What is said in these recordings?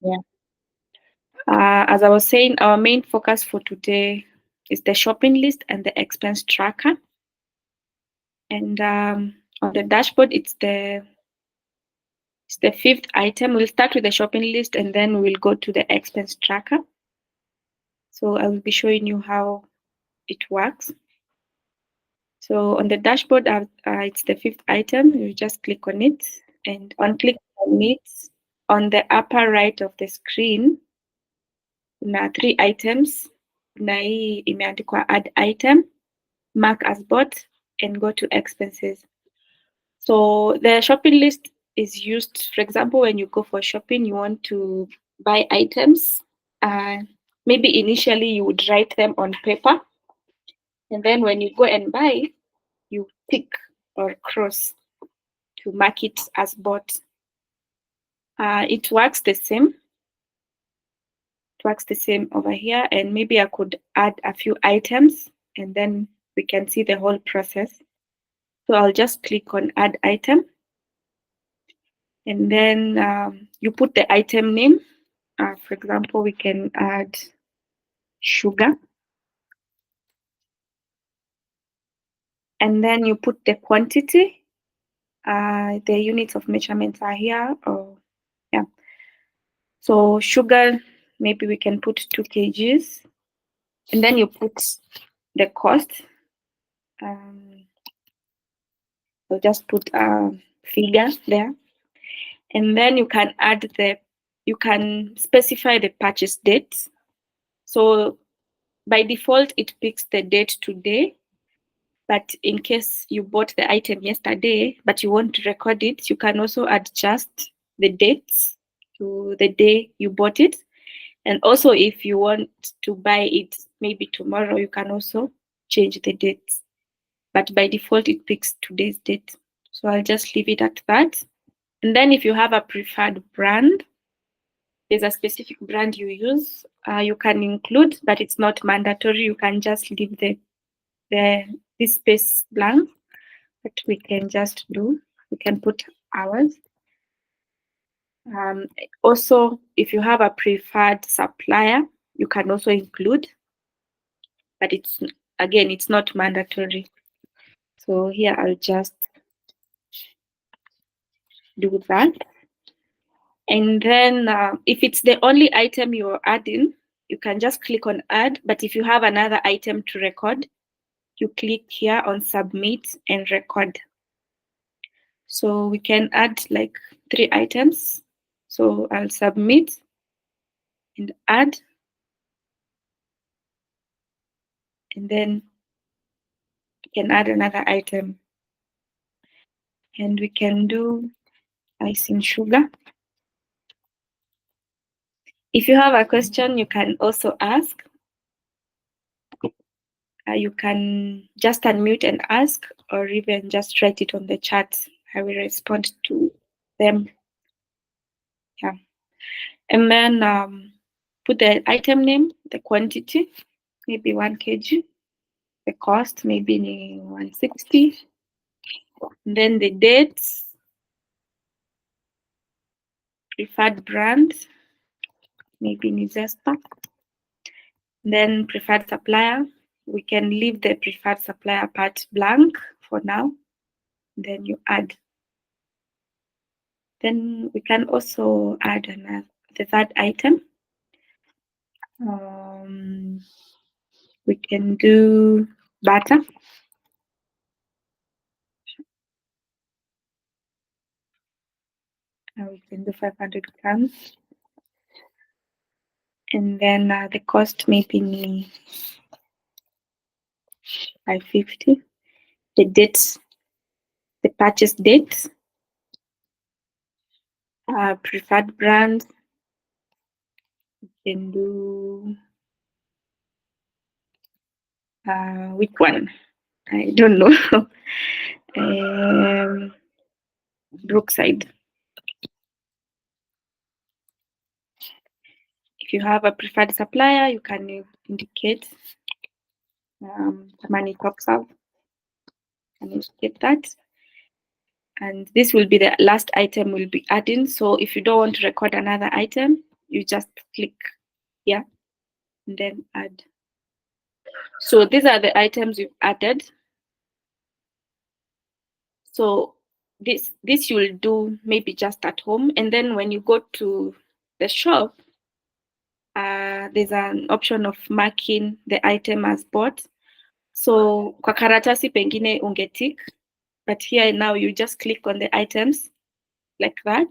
Yeah. As I was saying, our main focus for today is the shopping list and the expense tracker. And on the dashboard, it's the fifth item. We'll start with the shopping list and then we'll go to the expense tracker. So I will be showing you how it works. So on the dashboard, it's the fifth item. You just click on it, and on click on it, on the upper right of the screen, kuna three items. Kuna hii imeandikwa add item, mark as bought, and go to expenses. So the shopping list is used, for example, when you go for shopping, you want to buy items. Maybe initially you would write them on paper, and then when you go and buy, you tick or cross to mark it as bought. It works the same. It works the same over here, and maybe I could add a few items, and then we can see the whole process. So I'll just click on add item, and then you put the item name. For example, we can add sugar, and then you put the quantity. The units of measurements are here. Yeah. So sugar, maybe we can put 2 kgs, and then you put the cost. I'll just put a figure there, and then you can you can specify the purchase date. So by default, it picks the date today. But in case you bought the item yesterday, but you want to record it, you can also adjust the dates to the day you bought it. And also, if you want to buy it maybe tomorrow, you can also change the dates. But by default, it picks today's date. So I'll just leave it at that. And then if you have a preferred brand, there's a specific brand you use, you can include, but it's not mandatory. You can just leave this space blank, but we can just do. We can put ours. Also, if you have a preferred supplier, you can also include, but it's not mandatory. So here I'll just do that. And then if it's the only item you're adding, you can just click on add. But if you have another item to record, you click here on submit and record. So we can add like 3 items. So I'll submit and add. And then we can add another item. And we can do icing sugar. If you have a question, you can also ask. You can just unmute and ask, or even just write it on the chat. I will respond to them. Yeah. And then put the item name, the quantity, maybe 1 kg. The cost, maybe 160. And then the dates, preferred brand, maybe Zesta. Then preferred supplier, we can leave the preferred supplier part blank for now. Then you add. Then we can also add the third item. We can do butter. We can do 500 grams. And then the cost maybe 550. The dates, the purchase date, preferred brand. We can do which one? I don't know. Brookside. If you have a preferred supplier, you can indicate money pops up and indicate that. And this will be the last item we'll be adding. So if you don't want to record another item, you just click here and then add. So these are the items you've added. So this you'll do maybe just at home, and then when you go to the shop, there's an option of marking the item as bought. So kwa karatasi pengine ungetik, but here now you just click on the items like that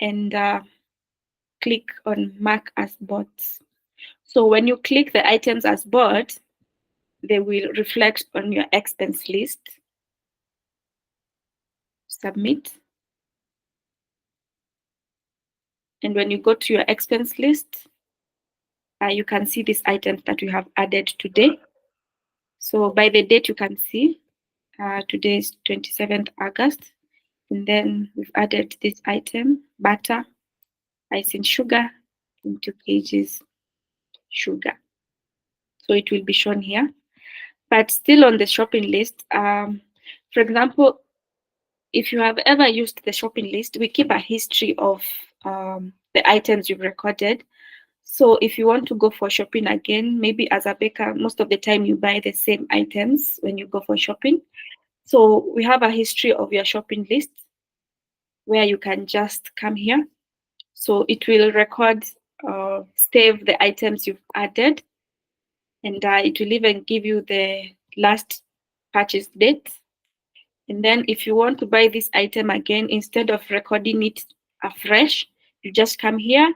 and click on mark as bought. So when you click the items as bought, they will reflect on your expense list. Submit. And when you go to your expense list, you can see these items that we have added today. So by the date you can see, today is 27th August. And then we've added this item, butter, icing sugar, 2 kgs sugar. So it will be shown here. But still on the shopping list, for example, if you have ever used the shopping list, we keep a history of the items you've recorded. So if you want to go for shopping again, maybe as a baker, most of the time you buy the same items when you go for shopping. So we have a history of your shopping list where you can just come here. So it will record, save the items you've added, and it will even give you the last purchase date. And then if you want to buy this item again, instead of recording it afresh, you just come here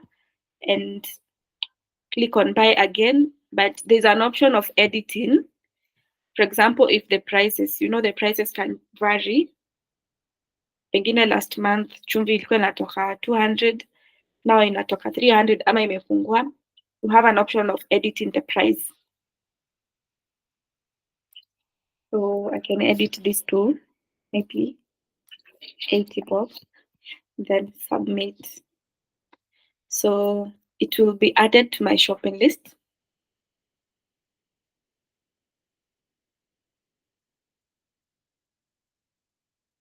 and click on buy again. But there's an option of editing. For example, if the prices, the prices can vary. Pengine last month chumvi ilikuwa inatoka 200, now inatoka 300 ama imepungua. You have an option of editing the price. So I can edit this to maybe 80 bob, then submit. So it will be added to my shopping list.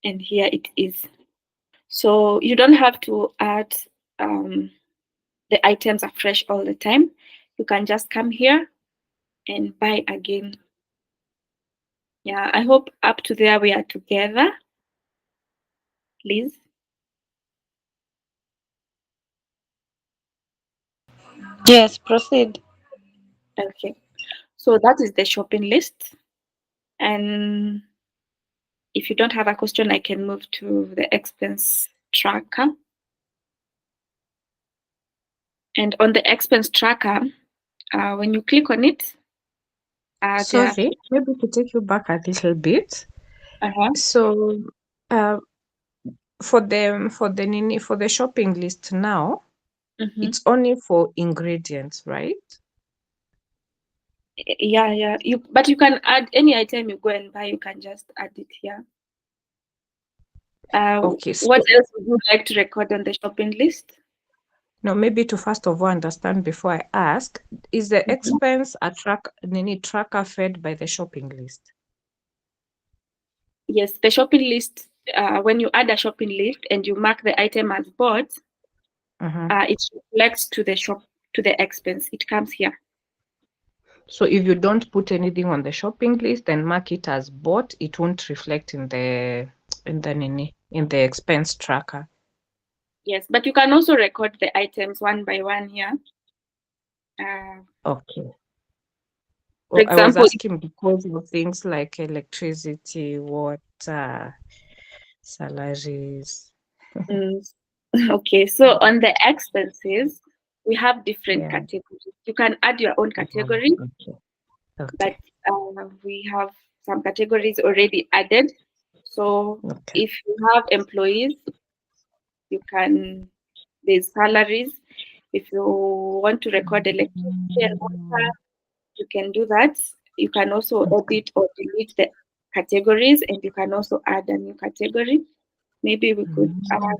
And here it is. So you don't have to add the items afresh all the time. You can just come here and buy again. Yeah, I hope up to there we are together. Please. Yes, proceed. Okay. So that is the shopping list. And if you don't have a question, I can move to the expense tracker. And on the expense tracker, when you click on it, there are, Sorry, maybe to take you back a little bit. uh-huh, So, uh, for the shopping list now, mm-hmm. it's only for ingredients, right? Yeah. But you can add any item you go and buy, you can just add it here. Okay, What so else would you like to record on the shopping list? no, maybe to first of all understand before I ask, is the Mhm. expense a tracker fed by the shopping list? Yes, the shopping list, when you add a shopping list and you mark the item as bought, Uh-huh. it reflects to the shop, to the expense. It comes here. So if you don't put anything on the shopping list and mark it as bought, it won't reflect in the expense tracker. Yes, but you can also record the items one by one here. Uh, Okay. for Well, I was example, asking because of things like electricity, water, salaries. mm, okay, so on the expenses, we have different Yeah. categories. You can add your own category, Okay. but Okay. we have some categories already added. So Okay. if you have employees, you can, there's salaries. If you want to record electricity and water, you can do that. You can also Okay. edit or delete the categories, and you can also add a new category. Maybe we could. Mm.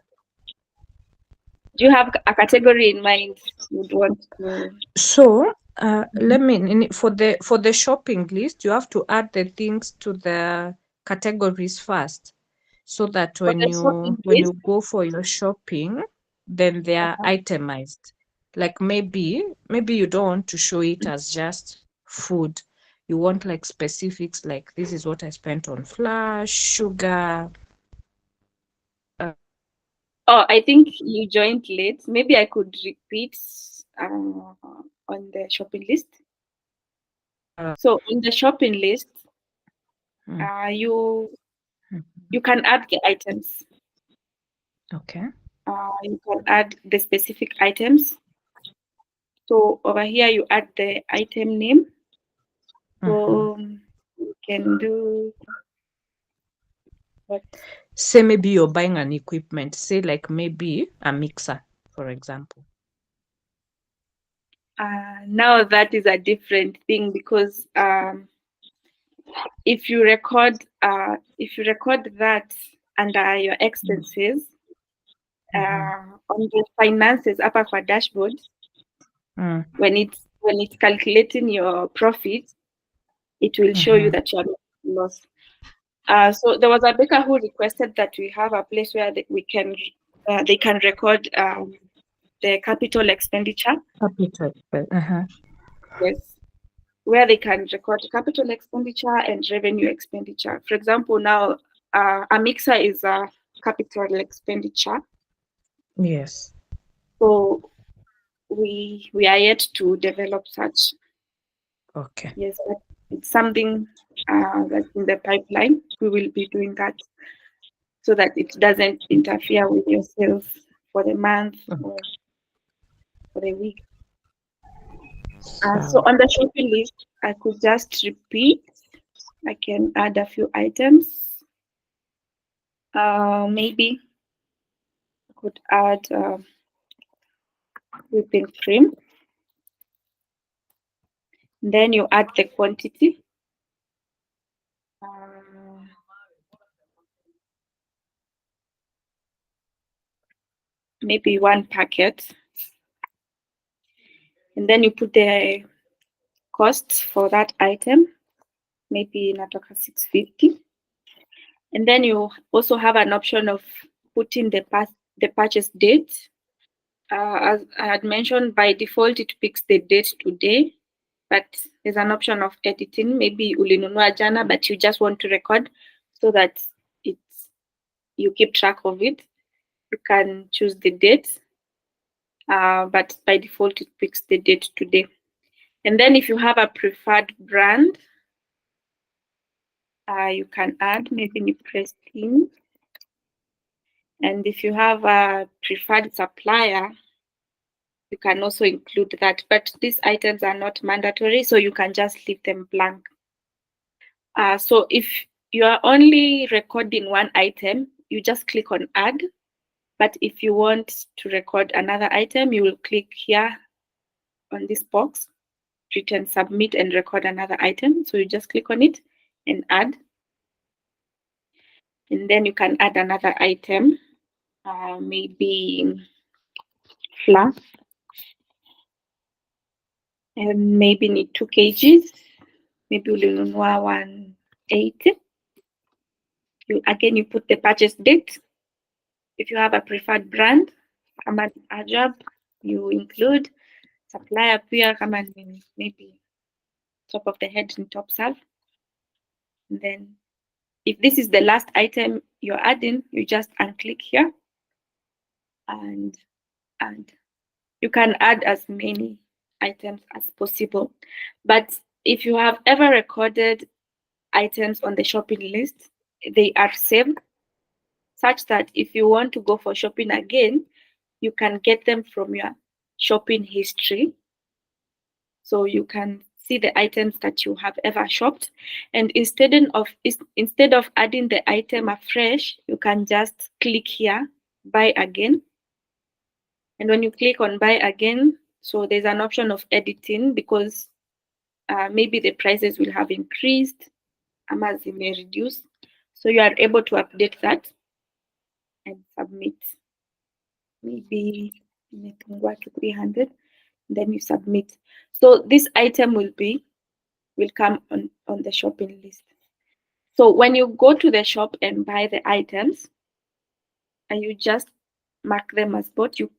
Do you have a category in mind you'd want to? So, let me for the shopping list, you have to add the things to the categories first, so that For the shopping when list? you go for your shopping, then they are Uh-huh. itemized. Like maybe you don't want to show it as just food. You want like specifics, like this is what I spent on flour, sugar. Oh, I think you joined late. Maybe I could repeat on the shopping list. Uh, So in the shopping list, mm, you mm, you can add the items. okay. You can add the specific items. So over here, you add the item name. Mhm. So you can do what? Say maybe you're buying an equipment, say like maybe a mixer, for example. Now that is a different thing because if you record that under your Mm, expenses mhm, on the finances upper for dashboard, mm, when it's calculating your profit, it will show you mhm. that you are making loss. So there was a baker who requested that we have a place where they can record the capital expenditure. Capital. Uh-huh. Yes, where they can record capital expenditure and revenue expenditure. For example, now a mixer is a capital expenditure. Yes. So we are yet to develop such. Okay. Yes, but it's something that's in the pipeline. We will be doing that so that it doesn't interfere with your sales for the month Mm, or for the week. So so on the shopping list, I could just repeat. I can add a few items. Maybe I could add whipping cream. Then you add the quantity. Uh, Maybe one packet. And then you put the cost for that item. Maybe natoka 650. And then you also have an option of putting the purchase date. As I had mentioned, by default it picks the date today, but there's an option of editing. Maybe ulinunua jana, but you just want to record so that it's you keep track of it. You can choose the date, but by default it picks the date today. And then if you have a preferred brand, you can add maybe Prestige. And if you have a preferred supplier, you can also include that. But these items are not mandatory, so you can just leave them blank. So if you are only recording one item, you just click on add. But if you want to record another item, you will click here on this box, written submit and record another item. So you just click on it and add. And then you can add another item, maybe flour, and maybe need 2 kgs. Maybe ulinunua 180. You put the purchase date. If you have a preferred brand, kama ni Ajab, you include supplier pia kama ni maybe top of the head in top serve. And then if this is the last item you're adding, you just unclick here and add. You can add as many items as possible. But if you have ever recorded items on the shopping list, they are saved such that if you want to go for shopping again, you can get them from your shopping history. So you can see the items that you have ever shopped. And instead of adding the item afresh, you can just click here, buy again. And when you click on buy again, so there's an option of editing because maybe the prices will have increased, Amazon may reduce. So you are able to update that and submit. Maybe imepungua to 300, then you submit. So this item will come on the shopping list. So when you go to the shop and buy the items, and you just mark them as bought, you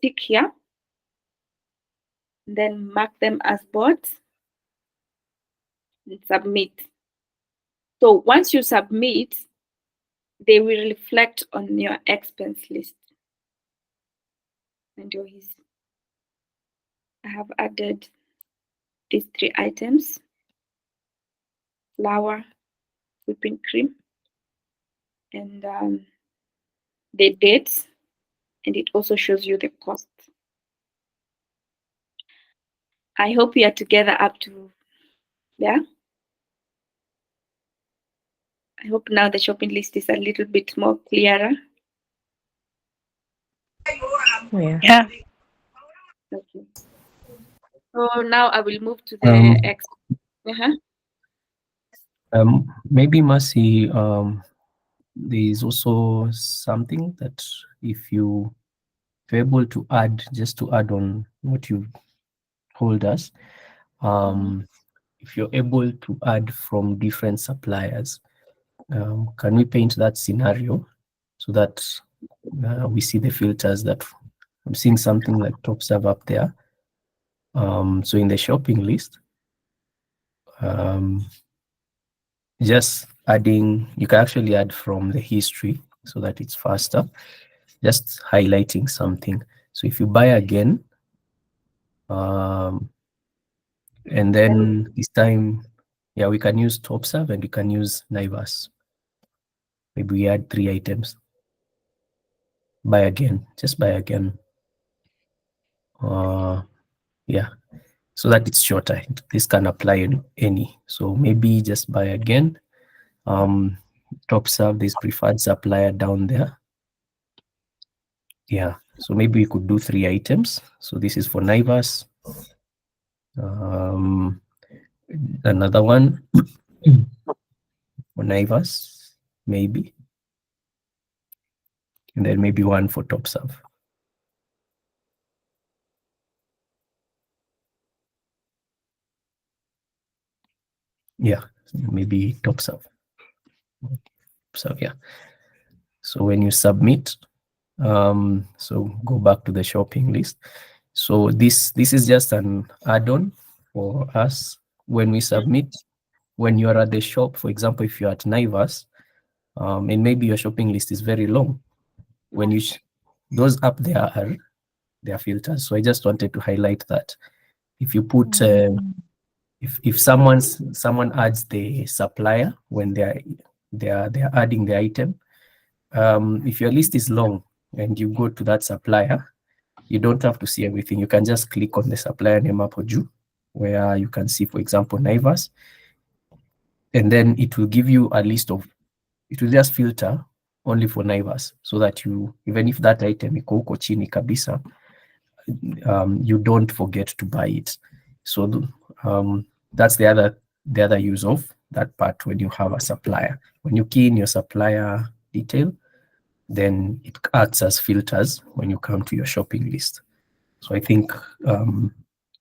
tick here then mark them as bought and submit. So once you submit, they will reflect on your expense list. And I have added these three items: flour, whipping cream, and the dates, and it also shows you the cost. I hope we are together up to there. I hope now the shopping list is a little bit more clearer. Yeah. Yeah. Okay. So now I will move to the Um, X. Uh-huh. Maybe Mercy, there is also something that if you're able to add, just to add on what you told us, Mm-hmm. if you're able to add from different suppliers, can we paint that scenario so that we see the filters that I'm seeing something like top serve up there. So in the shopping list, just adding, you can actually add from the history so that it's faster, just highlighting something. So if you buy again, and Then then this time, yeah, we can use top serve and we can use Naivas. Maybe we add 3 items. Buy again, just buy again. Yeah, so that it's shorter. This can apply in any. So maybe just buy again. Top serve this preferred supplier down there. Yeah, so maybe we could do 3 items. So this is for Naivas. Another one for Naivas, maybe. And then maybe one for top serve. Yeah, maybe top serve. So yeah. So when you submit, so go back to the shopping list. So this is just an add-on for us when we submit. When you are at the shop, for example, if you're at Naivas, and maybe your shopping list is very long, when you those up there are their filters. So I just wanted to highlight that if you put if someone adds the supplier when they're adding the item, if your list is long and you go to that supplier, you don't have to see everything. You can just click on the supplier name hapo juu, where you can see, for example, Naivas, and then it will give you a list of, it will just filter only for Naivas, so that you, even if that item iko huko chini kabisa, you don't forget to buy it. So that's the other use of that part. When you have a supplier, when you key in your supplier detail, then it acts as filters when you come to your shopping list. So I think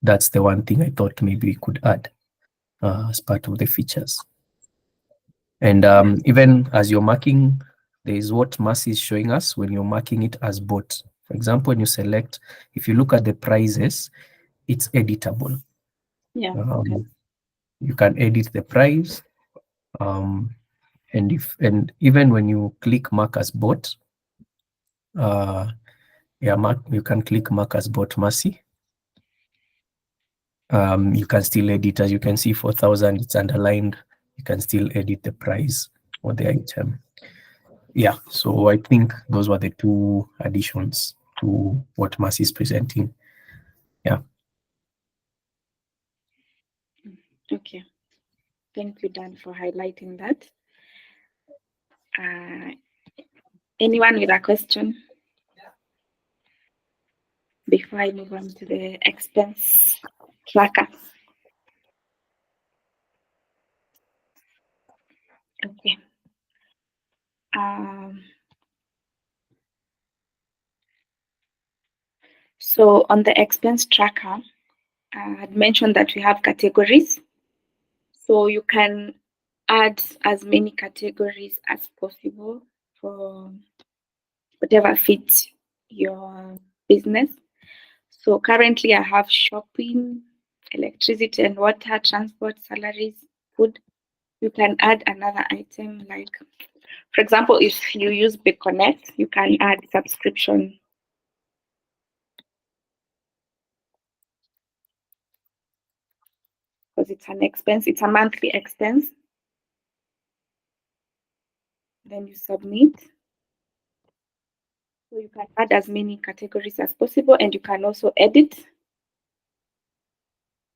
that's the one thing I thought maybe we could add as part of the features. And even as you're marking, there is what Mercy is showing us when you're marking it as bought. For example, when you select, if you look at the prices, it's editable. yeah, okay. You can edit the price, and even when you click mark as bought, you can click mark as bought, Mercy. You can still edit, as you can see, 4,000, it's underlined. You can still edit the price or the item. Yeah, so I think those were the two additions to what Mercy is presenting. Yeah. Okay. Thank you, Dan, for highlighting that. Uh, Anyone with a question before I move on to the expense tracker? Okay. Um, so on the expense tracker, I had mentioned that we have categories. So you can add as many categories as possible for whatever fits your business. So currently I have shopping, electricity and water, transport, salaries, food. You can add another item like, for example, if you use BigConnect, you can add subscription because it's an expense, it's a monthly expense. Then you submit. So you can add as many categories as possible and you can also edit.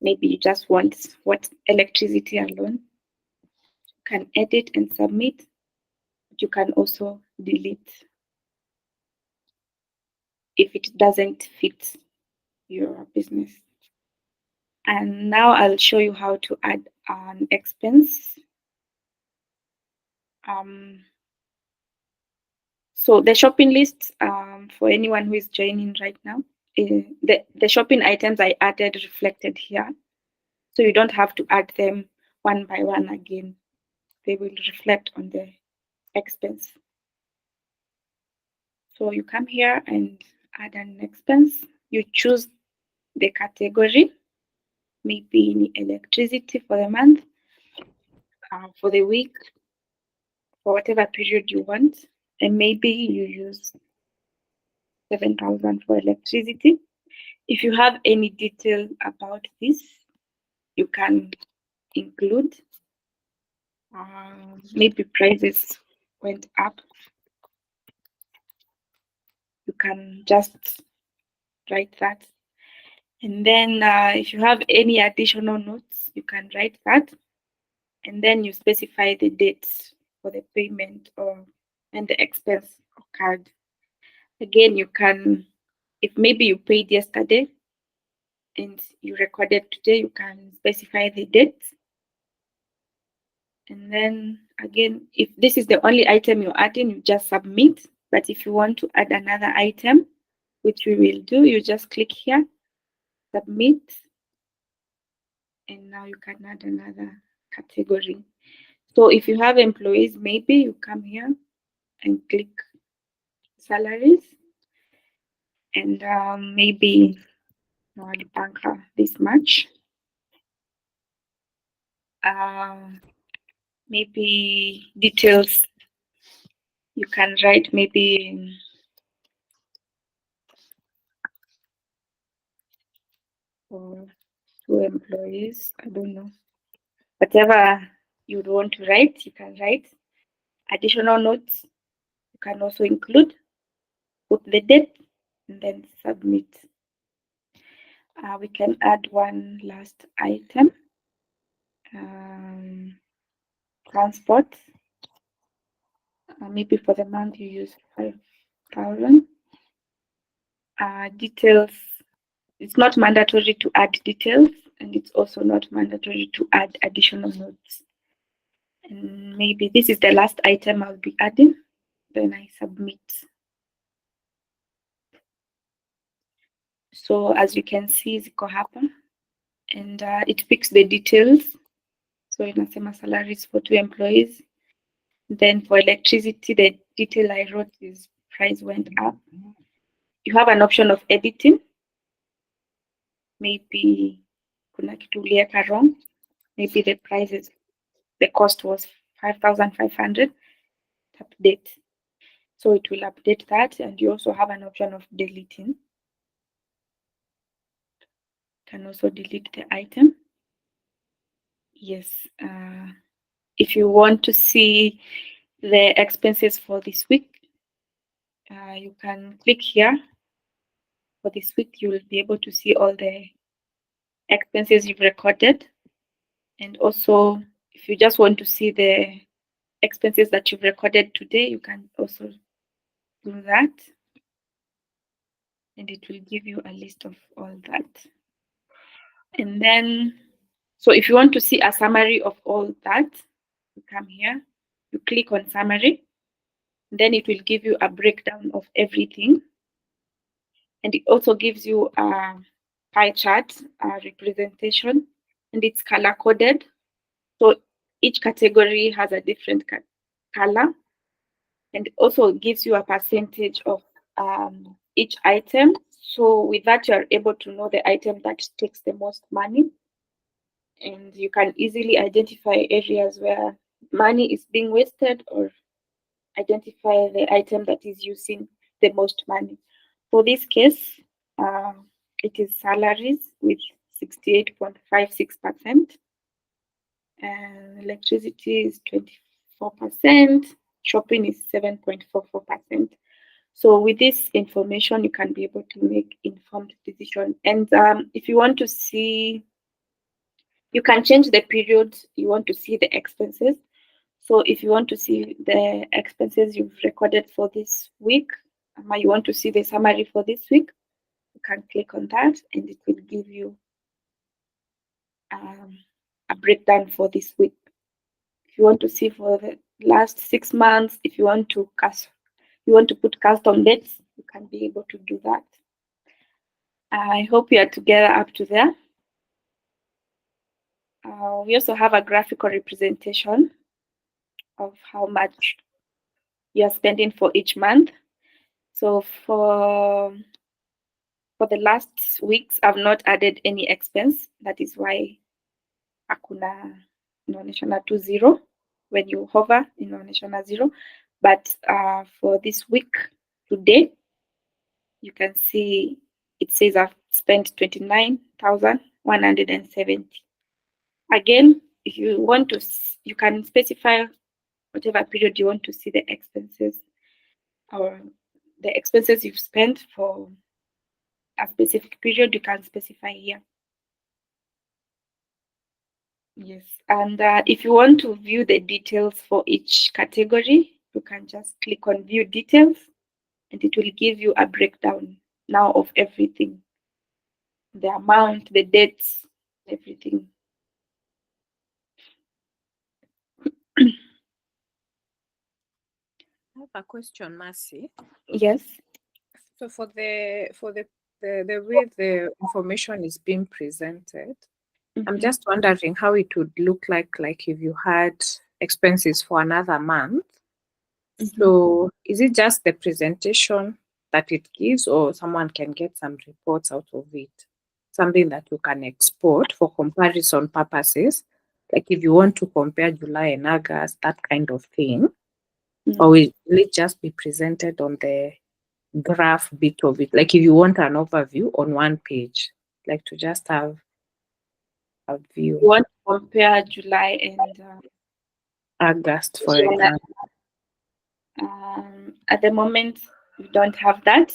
Maybe you just want what electricity alone. You can edit and submit. But you can also delete if it doesn't fit your business. And now I'll show you how to add an expense. So the shopping list, for anyone who is joining right now, the shopping items I added reflected here. So you don't have to add them one by one again. They will reflect on the expense. So you come here and add an expense. You choose the category, maybe electricity for the month, for the week, for whatever period you want. And maybe you use 7,000 for electricity. If you have any detail about this, you can include. Maybe prices went up. You can just write that. And then if you have any additional notes, you can write that. And then you specify the dates for the payment and the expense occurred. Again, you can, if maybe you paid yesterday and you recorded today, you can specify the date. And then again, if this is the only item you're adding, you just submit. But if you want to add another item, which we will do, you just click here, submit. And now you can add another category. So if you have employees, maybe you come here and click salaries. And maybe the banker this much. Maybe details you can write maybe for 2 employees. I don't know. Whatever you would want to write, you can write. Additional notes you can also include. Put the date and then submit. We can add one last item. Transport. Maybe for the month you use 5,000. Details. It's not mandatory to add details, and it's also not mandatory to add additional notes. And maybe this is the last item I'll be adding. Then I submit. So as you can see, ziko hapa, and it picks the details. So inasema salaries for 2 employees. Then for electricity, the detail I wrote is price went up. You have an option of editing. Maybe kuna kitu uliweka wrong. Maybe the prices, the cost was 5,500. Update. So it will update that, and you also have an option of deleting. You can also delete the item. Yes. If you want to see the expenses for this week, you can click here. For this week, you will be able to see all the expenses you've recorded. And also, if you just want to see the expenses that you've recorded today, you can also do that. And it will give you a list of all that. And then, so if you want to see a summary of all that, you come here, you click on summary, then it will give you a breakdown of everything. And it also gives you a pie chart, a representation, and it's color coded. So each category has a different color, and it also gives you a percentage of each item. So with that, you are able to know the item that takes the most money, and you can easily identify areas where money is being wasted, or identify the item that is using the most money. For this case, uh, it is salaries with 68.56%, and electricity is 24%, shopping is 7.44%. So with this information, you can be able to make informed decision. And if you want to see, you can change the period you want to see the expenses. So if you want to see the expenses you've recorded for this week, or you want to see the summary for this week, you can click on that and it will give you um, a breakdown for this week. If you want to see for the last 6 months, if you want to put custom dates, you can be able to do that. I hope you are together up to there. We also have a graphical representation of how much you are spending for each month. So for the last weeks, I've not added any expense. That is why hakuna inaonyeshana tu zero. When you hover, inaonyeshana zero. But for this week today, you can see it says I've spent 29,170. Again, if you want to, you can specify whatever period you want to see the expenses, or the expenses you've spent for a specific period, you can specify here. Yes, and if you want to view the details for each category, you can just click on view details and it will give you a breakdown now of everything, the amount, the dates, everything. I have a question, Mercy. Yes. So for the way the information is being presented, I'm Mhm. just wondering how it would look like if you had expenses for another month. Mhm. So is it just the presentation that it gives, or someone can get some reports out of it? Something that you can export for comparison purposes, like if you want to compare July and August, that kind of thing, or Mm. will it just be presented on the graph bit of it? Like if you want an overview on one page, like to just have a You view. want to compare July and August, for June. example. At the moment, we don't have that,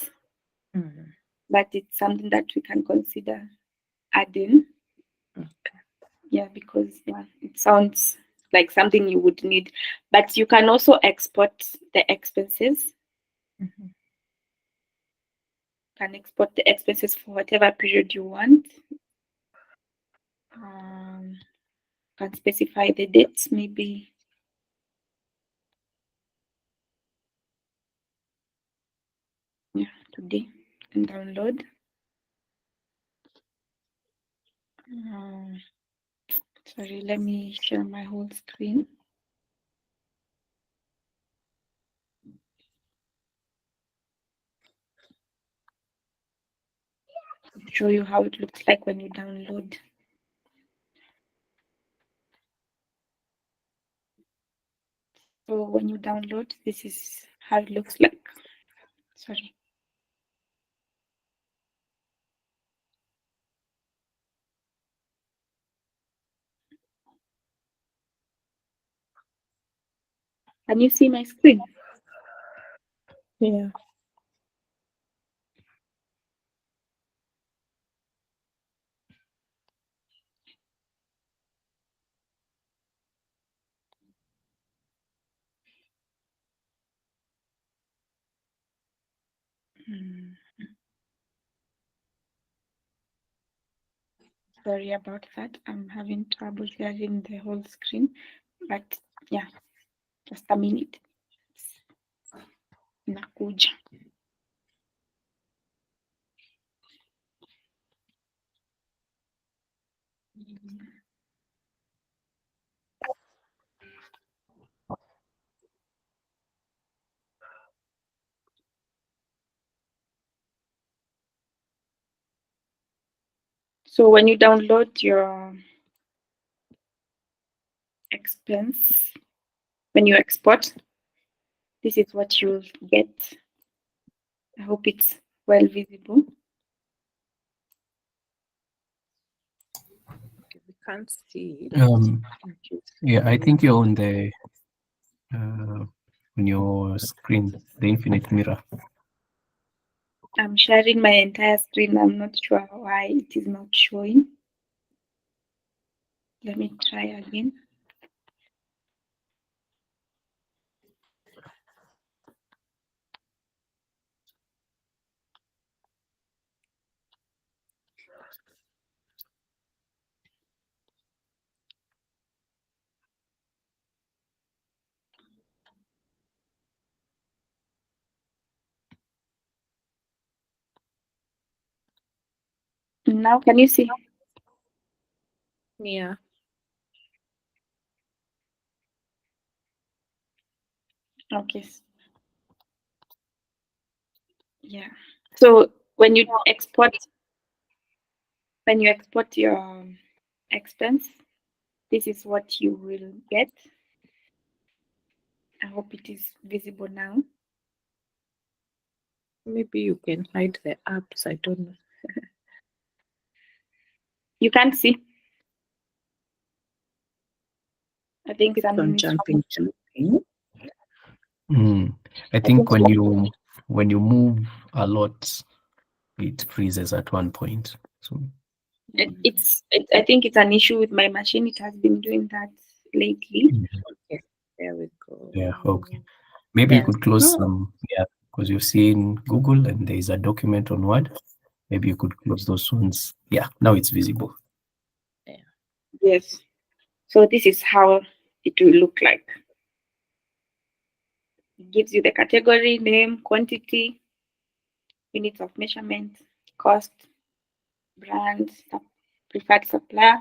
Mhm. but it's something that we can consider adding. Okay. Yeah, because yeah, it sounds like something you would need. But you can also export the expenses. Mhm. Can export the expenses for whatever period you want. Can specify the dates, maybe yeah, today, and download. Um, Sorry, let me share my whole screen. Show you how it looks like when you download. So when you download, this is how it looks like. Sorry. Can you see my screen? Yeah. Hmm. Sorry about that. I'm having trouble sharing the whole screen, but yeah, just a minute. Nakuja. So when you download your expense, when you export, this is what you'll get. I hope it's well visible. Okay, we can't see it. Yeah, I think you're on the on your screen, the infinite mirror. I'm sharing my entire screen. I'm not sure why it is not showing. Let me try again. Now, can you see? Yeah. Okay. Yeah. So when you export your expense, this is what you will get. I hope it is visible now. Maybe you can hide the apps. I don't know. You can't see. I think Keeps on something is wrong. jumping to thing. I I think think when you move a lot, it freezes at one point. So I think it's an issue with my machine. It has been doing that lately. Okay, there we go. yeah, okay. Maybe you Yes. could close No. some, yeah, because you've seen Google and there is a document on Word. Maybe you could close those ones. Yeah, now it's visible. Yeah. Yes. So this is how it will look like. It gives you the category, name, quantity, units of measurement, cost, brand, preferred supplier,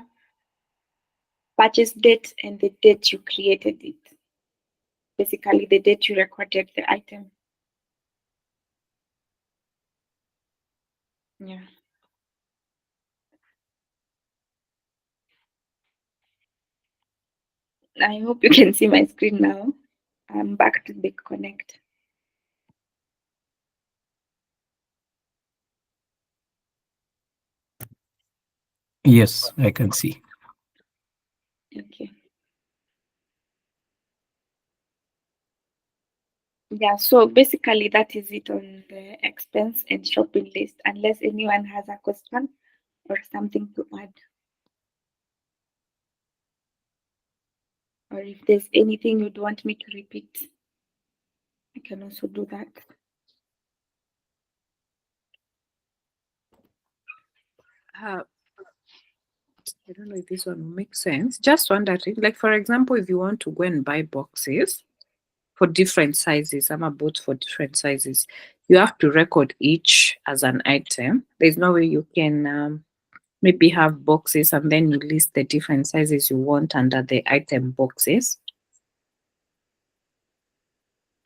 purchase date, and the date you created it. Basically, the date you recorded the item. Yeah. I hope you can see my screen now. I'm back to the connect. Yes, I can see. Okay. Yeah, so basically that is it on the expense and shopping list, unless anyone has a question or something to add. Or if there's anything you'd want me to repeat, I can also do that. I don't know if this one makes sense. Just wondering, like for example, if you want to go and buy boxes for different sizes, I'm about for different sizes, you have to record each as an item. There's no way you can maybe have boxes and then you list the different sizes you want under the item boxes.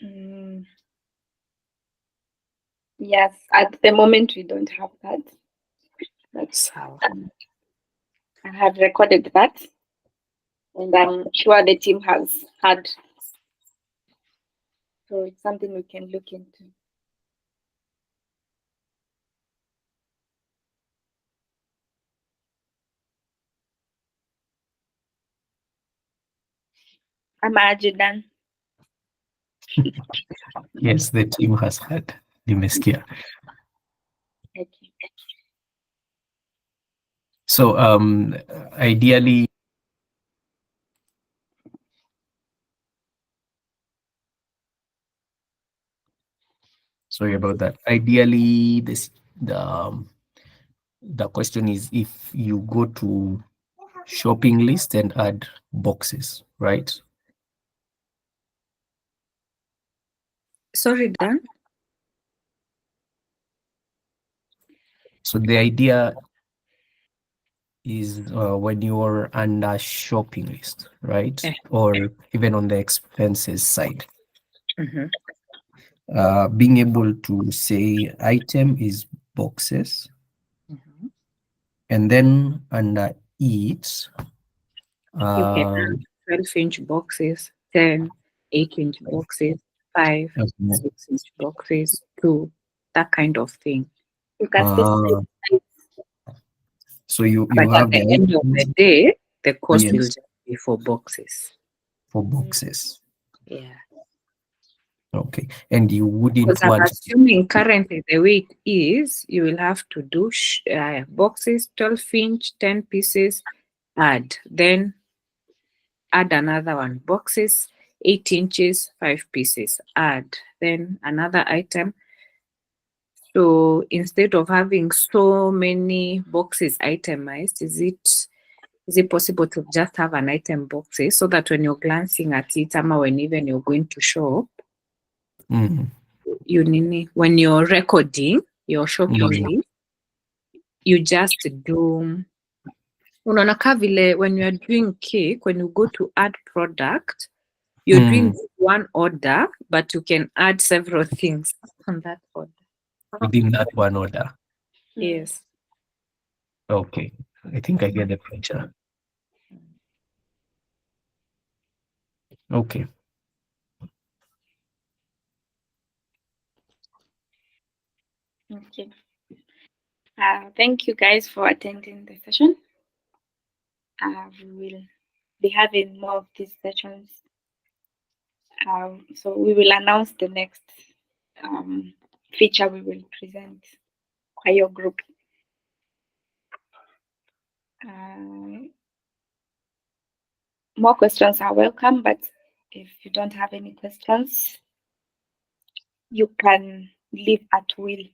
Mm, yes, at the moment we don't have that. But So I have recorded that, and I'm sure the team has had. So it's something we can look into. I'm Ajidan. Yes, the team has had Nimeskia. Okay. So ideally, sorry about that. Ideally, the question is if you go to shopping list and add boxes, right? sorry, Dan. So the idea is when you're under shopping list, right? Eh. Or even on the expenses side, Mm-hmm. being able to say item is boxes Mm-hmm. And then under it, You can have 12-inch boxes, 10, 8-inch boxes, 5, okay. 6-inch boxes, 2, that kind of thing. You can specify. So you But at have the the end of the items, day, the cost will yes, just be for boxes. for boxes. Yeah. Okay, and you Because wouldn't I'm want. assuming currently the way it is, you will have to do boxes, 12-inch, 10 pieces, add. Then add another one. Boxes, 8 inches, 5 pieces, add. Then another item. So instead of having so many boxes itemized, is it possible to just have an item boxes so that when you're glancing at it, or when even you're going to shop, Mm, when you're recording your shopping mm, list, you just do unaona ka vile when you are doing cake, when you go to add product, you're doing mm, one order, but you can add several things on that order. within that one order. Yes. Okay, I think I get the picture. Okay. Okay. Thank you guys for attending the session. We will be having more of these sessions. So we will announce the next feature we will present by your group. More questions are welcome, but if you don't have any questions, you can leave at will.